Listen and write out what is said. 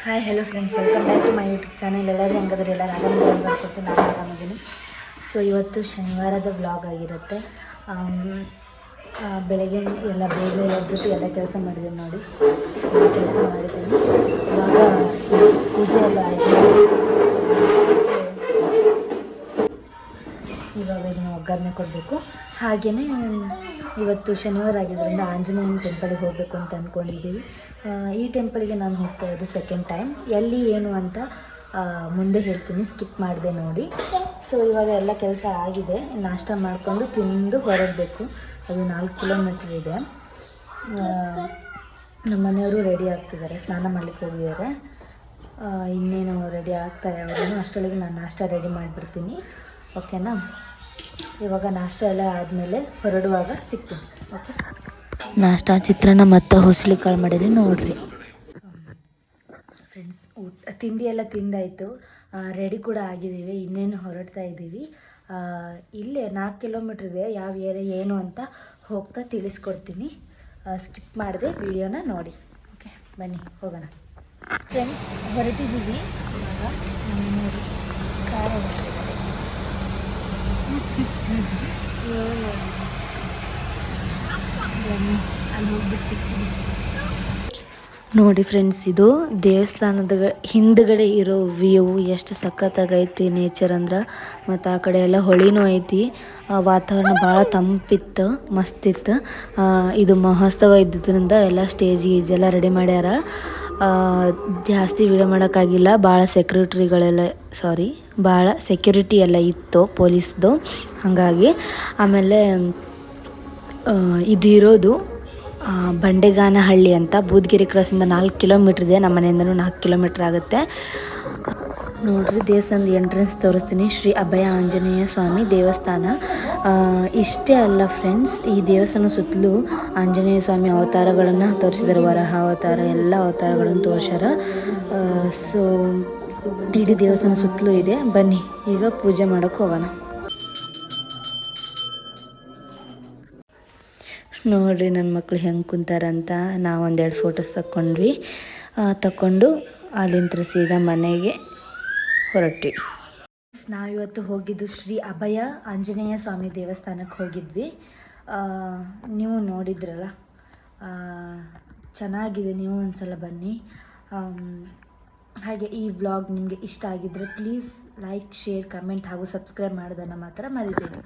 Hi hello friends, welcome back to my YouTube channel. ಎಲ್ಲರೂ ಹೆಂಗದ್ರೆ ಎಲ್ಲ ಆರಾಮಾಗಿ ಬರ್ಕೊಟ್ಟು ನಾನು ಆರಾಮಿದ್ದೀನಿ. ಸೊ ಇವತ್ತು ಶನಿವಾರದ ವ್ಲಾಗ್ ಆಗಿರುತ್ತೆ. ಬೆಳಗ್ಗೆ ಎಲ್ಲ ಬೇಗ ಎದ್ಬಿಟ್ಟು ಎಲ್ಲ ಕೆಲಸ ಮಾಡಿದ್ದೀನಿ ನೋಡಿ. ಕೆಲಸ ಮಾಡಿದ್ದೀನಿ. ಇವಾಗ ಪೂಜೆ ಎಲ್ಲ ಆಯಿತು. ಇವಾಗ ಇದನ್ನು ಒಗ್ಗರಣೆ ಕೊಡಬೇಕು. ಹಾಗೆಯೇ ಇವತ್ತು ಶನಿವಾರ ಆಗಿದ್ದರಿಂದ ಆಂಜನೇಯನ ಟೆಂಪಲಿಗೆ ಹೋಗಬೇಕು ಅಂತ ಅಂದ್ಕೊಂಡಿದ್ದೀವಿ. ಈ ಟೆಂಪಲ್ಗೆ ನಾನು ಹೋಗ್ತಾ ಇರೋದು ಸೆಕೆಂಡ್ ಟೈಮ್. ಎಲ್ಲಿ ಏನು ಅಂತ ಮುಂದೆ ಹೇಳ್ತೀನಿ, ಸ್ಕಿಪ್ ಮಾಡಿದೆ ನೋಡಿ. ಸೊ ಇವಾಗ ಎಲ್ಲ ಕೆಲಸ ಆಗಿದೆ. ನಾಷ್ಟ ಮಾಡಿಕೊಂಡು ತಿಂದು ಹೊರಡಬೇಕು. ಅದು 4 ಕಿಲೋಮೀಟ್ರ್ ಇದೆ. ನಮ್ಮ ಮನೆಯವರು ರೆಡಿ ಆಗ್ತಿದ್ದಾರೆ, ಸ್ನಾನ ಮಾಡಲಿಕ್ಕೆ ಹೋಗಿದ್ದಾರೆ. ಇನ್ನೇನು ರೆಡಿ ಆಗ್ತಾರೆ ಅವರು. ಅಷ್ಟರೊಳಗೆ ನಾನು ನಾಷ್ಟ ರೆಡಿ ಮಾಡಿಬಿಡ್ತೀನಿ. ಓಕೆನಾ? ಇವಾಗ ನಾಷ್ಟ ಎಲ್ಲ ಆದಮೇಲೆ ಹೊರಡುವಾಗ ಸಿಗ್ತೀನಿ. ಓಕೆ, ನಾಷ್ಟ ಚಿತ್ರಾನ್ನ ಮತ್ತು ಹುಸ್ಲಿ ಕಾಳು ಮಾಡಿದ್ದೀನಿ ನೋಡಿರಿ ಫ್ರೆಂಡ್ಸ್. ತಿಂಡಿ ಎಲ್ಲ ತಿಂದಾಯಿತು, ರೆಡಿ ಕೂಡ ಆಗಿದ್ದೀವಿ. ಇನ್ನೇನು ಹೊರಡ್ತಾ ಇದ್ದೀವಿ. ಇಲ್ಲೇ 4 ಕಿಲೋಮೀಟ್ರ್ ಇದೆ. ಯಾವ ಏರಿಯಾ ಏನು ಅಂತ ಹೋಗ್ತಾ ತಿಳಿಸ್ಕೊಡ್ತೀನಿ. ಸ್ಕಿಪ್ ಮಾಡಿದೆ, ವಿಡಿಯೋನ ನೋಡಿ. ಓಕೆ, ಬನ್ನಿ ಹೋಗೋಣ ಫ್ರೆಂಡ್ಸ್. ಹೊರಟಿದ್ದೀವಿ ಇವಾಗ. ನೋಡಿ, ಕಾರ್ ಓಡಿಸ್ತಿದ್ದಾರೆ. ಅಲ್ಲಿ ಹೋಗ್ಬಿಟ್ಟು ಸಿಗ್ತೀನಿ ನೋಡಿ ಫ್ರೆಂಡ್ಸ್. ಇದು ದೇವಸ್ಥಾನದ ಹಿಂದ್ಗಡೆ ಇರೋ ವ್ಯೂ ಎಷ್ಟು ಸಖತ್ತಾಗೈತಿ ನೇಚರ್ ಅಂದ್ರೆ. ಮತ್ತು ಆ ಕಡೆ ಎಲ್ಲ ಹೊಳಿನೂ ಐತಿ. ವಾತಾವರಣ ಭಾಳ ತಂಪಿತ್ತು, ಮಸ್ತಿತ್ತು. ಇದು ಮಹೋತ್ಸವ ಇದ್ದಿದ್ದರಿಂದ ಎಲ್ಲ ಸ್ಟೇಜ್ ಗೀಜ್ ಎಲ್ಲ ರೆಡಿ ಮಾಡ್ಯಾರ. ಜಾಸ್ತಿ ವಿಡಿಯೋ ಮಾಡೋಕ್ಕಾಗಿಲ್ಲ, ಭಾಳ ಸೆಕ್ಯೂರಿಟಿ ಎಲ್ಲ ಇತ್ತು ಪೊಲೀಸ್ದು. ಹಾಗಾಗಿ ಆಮೇಲೆ ಇದು ಇರೋದು ಬಂಡೆಗಾನಹಳ್ಳಿ ಅಂತ, ಬೂದಗಿರಿ ಕ್ರಾಸಿಂದ 4 ಕಿಲೋಮೀಟ್ರ್ ಇದೆ. ನಮ್ಮ ಮನೆಯಿಂದನೂ 4 ಕಿಲೋಮೀಟ್ರ್ ಆಗುತ್ತೆ ನೋಡಿರಿ. ದೇವಸ್ಥಾನದ ಎಂಟ್ರೆನ್ಸ್ ತೋರಿಸ್ತೀನಿ. ಶ್ರೀ ಅಭಯ ಆಂಜನೇಯ ಸ್ವಾಮಿ ದೇವಸ್ಥಾನ. ಇಷ್ಟೇ ಅಲ್ಲ ಫ್ರೆಂಡ್ಸ್, ಈ ದೇವಸ್ಥಾನ ಸುತ್ತಲೂ ಆಂಜನೇಯ ಸ್ವಾಮಿ ಅವತಾರಗಳನ್ನು ತೋರಿಸಿದ್ದಾರೆ. ವರಹ ಅವತಾರ, ಎಲ್ಲ ಅವತಾರಗಳನ್ನು ತೋರಿಸ್ಯಾರ. ಸೊ ಇಡೀ ದೇವಸ್ಥಾನ ಸುತ್ತಲೂ ಇದೆ. ಬನ್ನಿ ಈಗ ಪೂಜೆ ಮಾಡೋಕ್ಕೆ ಹೋಗೋಣ. ನೋಡಿರಿ ನನ್ನ ಮಕ್ಳು ಹೆಂಗೆ ಕುಂತಾರಂತ. ನಾವು ಒಂದೆರಡು ಫೋಟೋಸ್ ತಗೊಂಡು ಅಲ್ಲಿಂದ ಸೀದಾ ಮನೆಗೆ ಹೊರಟ್ವಿ. ನಾವಿವತ್ತು ಹೋಗಿದ್ದು ಶ್ರೀ ಅಭಯ ಆಂಜನೇಯ ಸ್ವಾಮಿ ದೇವಸ್ಥಾನಕ್ಕೆ ಹೋಗಿದ್ವಿ. ನೀವು ನೋಡಿದ್ರಲ್ಲ, ಚೆನ್ನಾಗಿದೆ. ನೀವು ಒಂದ್ಸಲ ಬನ್ನಿ. ಹಾಗೆ ಈ ವ್ಲಾಗ್ ನಿಮಗೆ ಇಷ್ಟ ಆಗಿದ್ದರೆ ಪ್ಲೀಸ್ ಲೈಕ್, ಶೇರ್, ಕಮೆಂಟ್ ಹಾಗೂ ಸಬ್ಸ್ಕ್ರೈಬ್ ಮಾಡೋದನ್ನು ಮಾತ್ರ ಮರಿಬೇಡಿ.